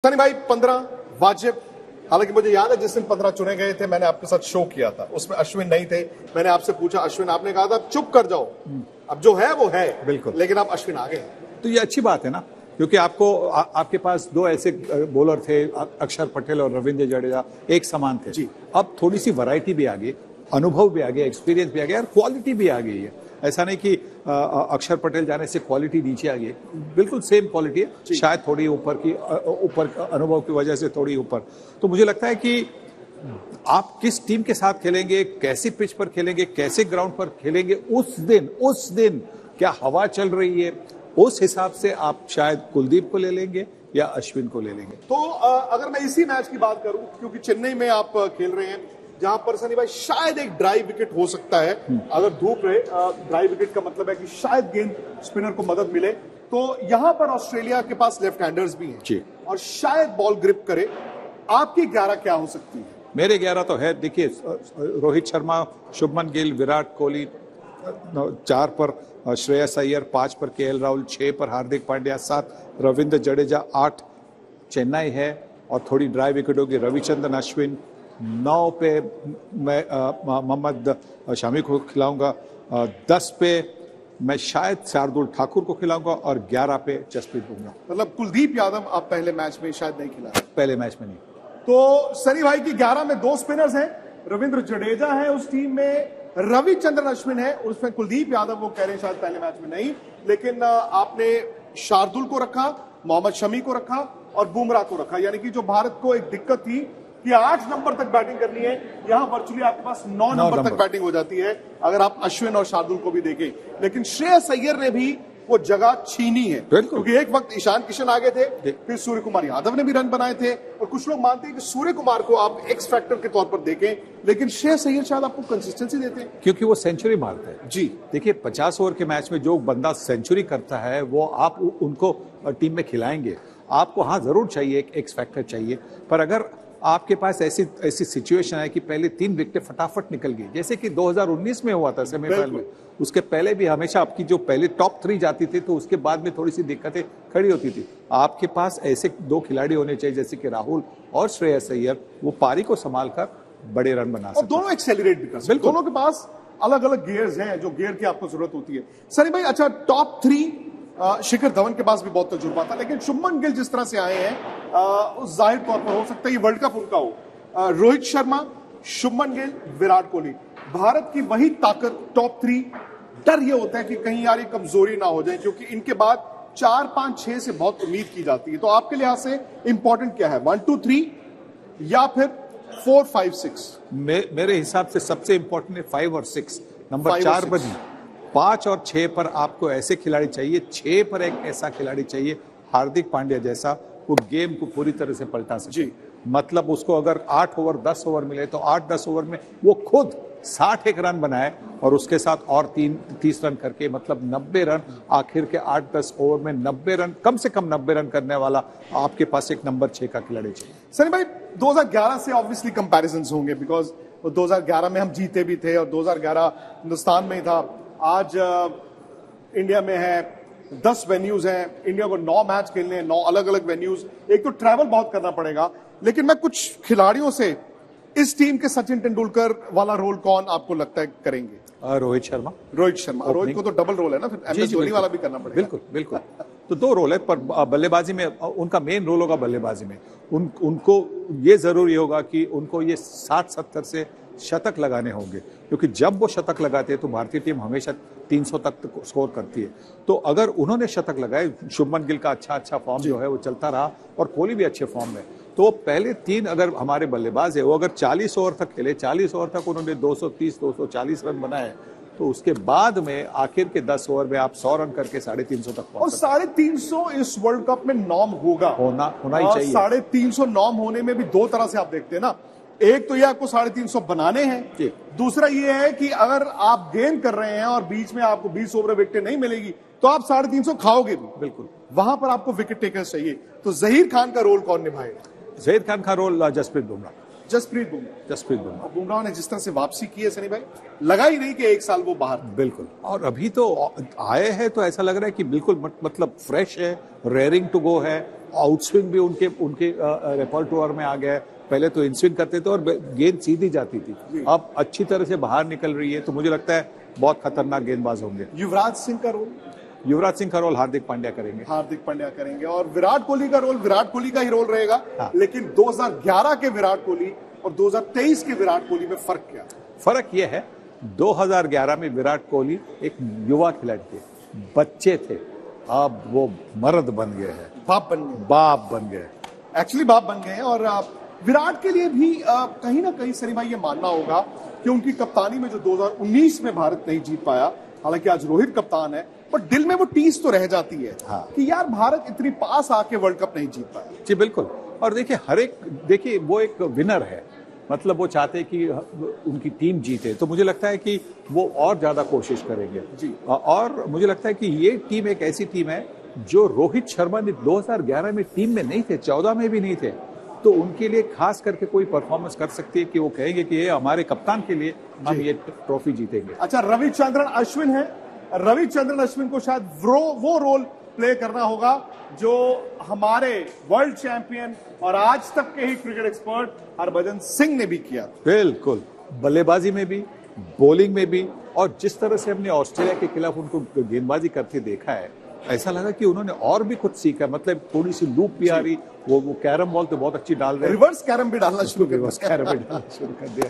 सनी भाई 15 वाजिब। हालांकि मुझे याद है जिस दिन 15 चुने गए थे मैंने आपके साथ शो किया था, उसमें अश्विन नहीं थे। मैंने आपसे पूछा अश्विन, आपने कहा था चुप कर जाओ, अब जो है वो है। बिल्कुल। लेकिन अब अश्विन आ गए, तो ये अच्छी बात है ना, क्योंकि आपके पास दो ऐसे बॉलर थे, अक्षर पटेल और रविंद्र जडेजा, एक समान थे जी। अब थोड़ी सी वैरायटी भी आ गई, अनुभव भी आ गया, एक्सपीरियंस भी आ गया और क्वालिटी भी आ गई है। ऐसा नहीं कि अक्षर पटेल जाने से क्वालिटी नीचे आ गई, बिल्कुल सेम क्वालिटी है, शायद थोड़ी ऊपर अनुभव की वजह से थोड़ी ऊपर। तो मुझे लगता है कि आप किस टीम के साथ खेलेंगे, कैसी पिच पर खेलेंगे, कैसे ग्राउंड पर खेलेंगे, उस दिन क्या हवा चल रही है, उस हिसाब से आप शायद कुलदीप को ले लेंगे या अश्विन को ले लेंगे। तो अगर मैं इसी मैच की बात करूं, क्योंकि चेन्नई में आप खेल रहे हैं जहां पर सनी भाई शायद एक ड्राई विकेट हो सकता है, अगर धूप रहे, ड्राई विकेट का मतलब है कि शायद गेंद स्पिनर को मदद मिले। तो यहां पर ऑस्ट्रेलिया के पास लेफ्ट हैंडर्स भी हैं और शायद बॉल ग्रिप करे। आपकी 11 क्या हो सकती है? मेरे 11 तो है, देखिए रोहित शर्मा, शुभमन गिल, विराट कोहली, 4 पर श्रेयस अय्यर, 5 पर केएल राहुल, 6 पर हार्दिक पांड्या, 7 रविंद्र जडेजा, 8 चेन्नई है और थोड़ी ड्राई विकेट होगी रविचंद्रन अश्विन, 9 पे मैं मोहम्मद शामी को खिलाऊंगा, 10 पे मैं शायद शार्दुल ठाकुर को खिलाऊंगा और 11 पे जसप्रीत बुमराह। मतलब कुलदीप यादव आप पहले मैच में शायद नहीं खिला, पहले मैच में नहीं। तो सनी भाई की 11 में 2 स्पिनर्स हैं, रविंद्र जडेजा है उस टीम में, रविचंद्रन अश्विन है उसमें, कुलदीप यादव वो कह रहे हैं शायद पहले मैच में नहीं, लेकिन आपने शार्दुल को रखा, मोहम्मद शमी को रखा और बुमराह को रखा। यानी कि जो भारत को एक दिक्कत थी कि 8 नंबर तक बैटिंग करनी है, यहां वर्चुअली आपके पास 9 नंबर तक बैटिंग हो जाती है अगर आप अश्विन और शार्दुल को भी देखें। लेकिन श्रेयस अय्यर ने भी वो जगह छीनी है, क्योंकि एक वक्त ईशान किशन आगे थे, फिर सूर्य कुमार यादव ने भी रन बनाए थे और कुछ लोग मानते हैं कि सूर्य कुमार को आप एक्स फैक्टर के तौर पर देखें, लेकिन श्रेयस अय्यर शायद आपको कंसिस्टेंसी देते हैं क्योंकि वो सेंचुरी मारते हैं। जी देखिए 50 ओवर के मैच में जो बंदा सेंचुरी करता है वो आप उनको टीम में खिलाएंगे। आपको हाँ जरूर चाहिए, एक एक्स फैक्टर चाहिए, पर अगर आपके पास ऐसी सिचुएशन है कि पहले 3 विकेटें फटाफट निकल गई, जैसे कि 2019 में हुआ था सेमीफाइनल में, उसके पहले भी हमेशा आपकी जो पहले टॉप 3 जाती थी तो उसके बाद में थोड़ी सी दिक्कतें खड़ी होती थी। आपके पास ऐसे 2 खिलाड़ी होने चाहिए जैसे कि राहुल और श्रेयस अय्यर, वो पारी को संभाल कर बड़े रन बना सकते हैं। दोनों एक्सेलरेट भी कर सकते हैं, दोनों के पास अलग अलग गियर्स हैं जो गियर की आपको जरूरत होती है। सनी भाई अच्छा, टॉप 3 शिखर धवन के पास भी बहुत तजुर्बा था, लेकिन शुभमन गिल जिस तरह से आए हैं उस जाहिर तौर पर हो सकता है ये वर्ल्ड कप उनका हो। रोहित शर्मा, शुभमन गिल, विराट कोहली, भारत की वही ताकत टॉप 3। डर ये होता है कि कहीं यार ये कमजोरी ना हो जाए, क्योंकि इनके बाद 4, 5, 6 से बहुत उम्मीद की जाती है। तो आपके लिहाज से इंपॉर्टेंट क्या है, 1, 2, 3 या फिर 4, 5, 6? मेरे हिसाब से सबसे इंपॉर्टेंट है 5 और 6। नंबर 4 पर नहीं, 5 और 6 पर आपको ऐसे खिलाड़ी चाहिए, 6 पर एक ऐसा खिलाड़ी चाहिए हार्दिक पांड्या जैसा, वो गेम को पूरी तरह से पलटा सके। मतलब उसको अगर 8 ओवर 10 ओवर मिले तो 8-10 ओवर में वो खुद 61 रन बनाए और उसके साथ और 30 रन करके, मतलब 90 रन आखिर के 8-10 ओवर में 90 रन, कम से कम 90 रन करने वाला आपके पास एक नंबर 6 का खिलाड़ी चाहिए। सनी भाई 2011 से ऑब्वियसली कंपैरिजंस होंगे, बिकॉज 2011 में हम जीते भी थे और 2011 हिंदुस्तान में ही था। आज इंडिया में है 10 वेन्यूज हैं, इंडिया को 9 मैच खेलने हैं, 9 अलग अलग वेन्यूज। एक तो ट्रैवल बहुत करना पड़ेगा, लेकिन मैं कुछ खिलाड़ियों से इस टीम के सचिन तेंदुलकर वाला रोल कौन आपको लगता है करेंगे? रोहित शर्मा। रोहित को तो डबल रोल है ना, फिर एमएस धोनी वाला भी करना पड़ेगा। बिल्कुल तो 2 रोल है, पर बल्लेबाजी में उनका मेन रोल होगा। बल्लेबाजी में उनको ये जरूरी होगा कि उनको ये 60-70 से शतक लगाने होंगे, क्योंकि जब वो शतक लगाते हैं तो भारतीय टीम हमेशा 300 तक स्कोर करती है। तो अगर उन्होंने शतक लगाए, शुभमन गिल का अच्छा फॉर्म जो है वो चलता रहा और कोहली भी अच्छे फॉर्म में, तो पहले 3 अगर हमारे बल्लेबाज है वो अगर 40 ओवर तक खेले, 40 ओवर तक उन्होंने 230-240 रन बनाए, तो उसके बाद में आखिर के 10 ओवर में आप 100 रन करके 350 तक पहुंच सकते हैं। और 350 इस वर्ल्ड कप में नॉर्म होगा, होना ही चाहिए। 350 नॉर्म होने में भी 2 तरह से आप देखते हैं ना, एक तो ये आपको 350 बनाने हैं, दूसरा ये है कि अगर आप गेंद कर रहे हैं और बीच में आपको 20 ओवर विकेट नहीं मिलेगी तो आप 350 खाओगे भी। बिल्कुल, वहां पर आपको विकेट टेकर्स चाहिए। तो जहीर खान का रोल कौन निभाएगा? जहीर खान का रोल जसप्रीत बुमराह। बुमराह ने जिस तरह से वापसी की है सनी भाई, लगा ही नहीं कि 1 साल वो बाहर। बिल्कुल, और अभी तो आए हैं तो ऐसा लग रहा है कि बिल्कुल मतलब फ्रेश है, रेयरिंग टू गो है, आउटस्विंग भी उनके उनके रेपर्टोर में आ गया है। पहले तो इनस्विंग करते थे और गेंद सीधी जाती थी, अब अच्छी तरह से बाहर निकल रही है, तो मुझे लगता है बहुत खतरनाक गेंदबाज होंगे। युवराज सिंह का रोल? युवराज सिंह का रोल हार्दिक पांड्या करेंगे। हार्दिक पांड्या करेंगे। और विराट कोहली का रोल विराट कोहली का ही रोल रहेगा। हाँ। लेकिन 2011 के विराट कोहली और 2023 के विराट कोहली में फर्क क्या? फर्क यह है 2011 में विराट कोहली एक युवा खिलाड़ी थे, बच्चे थे, अब वो मर्द बन गए हैं, बाप बन गए। एक्चुअली बाप बन गए हैं। और विराट के लिए भी कहीं ना कहीं सनी भाई ये मानना होगा कि उनकी कप्तानी में जो 2019 में भारत नहीं जीत पाया, हालांकि आज रोहित कप्तान है, पर दिल में वो टीस तो रह जाती है। हाँ। कि यार भारत इतनी पास आके वर्ल्ड कप नहीं जीत पाया। जी बिल्कुल। और देखिए वो एक विनर है, मतलब वो चाहते हैं कि उनकी टीम जीते, तो मुझे लगता है कि वो और ज्यादा कोशिश करेंगे जी। और मुझे लगता है कि ये टीम एक ऐसी टीम है जो रोहित शर्मा ने 2011 में टीम में नहीं थे, 14 में भी नहीं थे, तो उनके लिए खास करके कोई परफॉर्मेंस कर सकती है कि वो कहेंगे कि ये हमारे कप्तान के लिए हम ये ट्रॉफी जीतेंगे। अच्छा, रविचंद्रन अश्विन है। रविचंद्रन अश्विन को शायद वो रोल प्ले करना होगा जो हमारे वर्ल्ड चैंपियन और आज तक के ही क्रिकेट एक्सपर्ट हरभजन सिंह ने भी किया। बिल्कुल, बल्लेबाजी में भी, बॉलिंग में भी, और जिस तरह से हमने ऑस्ट्रेलिया के खिलाफ उनको गेंदबाजी करते देखा है, ऐसा लगा कि उन्होंने और भी कुछ सीखा। मतलब थोड़ी सी लूप भी आ रही, वो कैरम बॉल तो बहुत अच्छी डाल रहे, रिवर्स कैरम भी डालना शुरू कर दिया।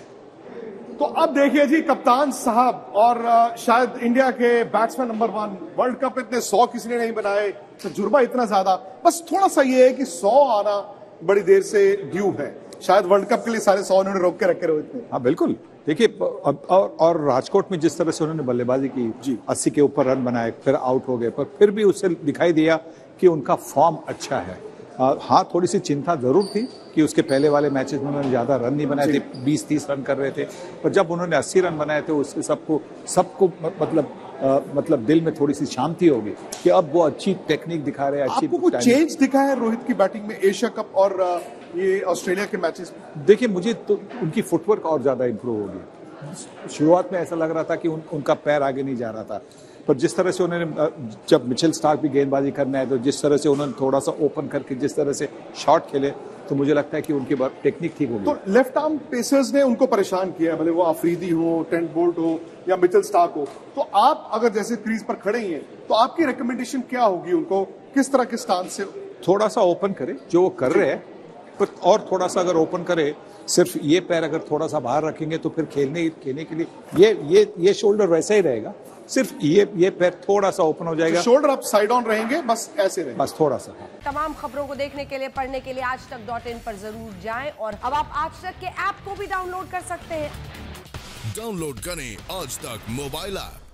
तो अब देखिए जी, कप्तान साहब और शायद इंडिया के बैट्समैन नंबर 1, वर्ल्ड कप इतने 100 किसी ने नहीं बनाए, तजुर्बा इतना ज्यादा, बस थोड़ा सा ये है कि 100 आना बड़ी देर से ड्यू है। शायद वर्ल्ड कप के लिए सारे 100 उन्होंने रोक के रखे रोहित ने। हाँ बिल्कुल। देखिए और राजकोट में जिस तरह से उन्होंने बल्लेबाजी की, 80 के ऊपर रन बनाए, फिर आउट हो गए, पर फिर भी उससे दिखाई दिया कि उनका फॉर्म अच्छा है। हाँ, थोड़ी सी चिंता जरूर थी कि उसके पहले वाले मैचेस में उन्होंने ज्यादा रन नहीं बनाए थे, 20-30 रन कर रहे थे, पर जब उन्होंने 80 रन बनाए थे उससे सबको मतलब दिल में थोड़ी सी शांति होगी कि अब वो अच्छी टेक्निक दिखा रहे हैं। आपको कुछ चेंज दिखा है रोहित की बैटिंग में एशिया कप और ये ऑस्ट्रेलिया के मैचेस में? देखिए, मुझे तो उनकी फुटवर्क और ज्यादा इंप्रूव होगी। शुरुआत में ऐसा लग रहा था कि उनका पैर आगे नहीं जा रहा था, पर जिस तरह से उन्होंने, जब मिचेल स्टार्क भी गेंदबाजी करना है, तो जिस तरह से उन्होंने थोड़ा सा ओपन करके जिस तरह से शॉट खेले, तो मुझे लगता है कि उनकी टेक्निक ठीक होगी। तो लेफ्ट आर्म पेसर्स ने उनको परेशान किया, भले वो अफरीदी हो, ट्रेंट बोल्ट हो या मिचेल स्टार्क हो, तो आप अगर जैसे क्रीज पर खड़े ही हैं, तो आपकी रिकमेंडेशन क्या होगी उनको, किस तरह के स्टांस से? थोड़ा सा ओपन करे जो वो कर रहे हैं, पर और थोड़ा सा अगर ओपन करे, सिर्फ ये पैर अगर थोड़ा सा बाहर रखेंगे तो फिर खेलने के लिए ये शोल्डर वैसा ही रहेगा, सिर्फ ये पैर थोड़ा सा ओपन हो जाएगा, शोल्डर आप साइड ऑन रहेंगे, बस ऐसे रहेंगे, बस थोड़ा सा। तमाम खबरों को देखने के लिए, पढ़ने के लिए aajtak.in पर जरूर जाएं, और अब आप आज तक के ऐप को भी डाउनलोड कर सकते हैं। डाउनलोड करें आज तक मोबाइल ऐप।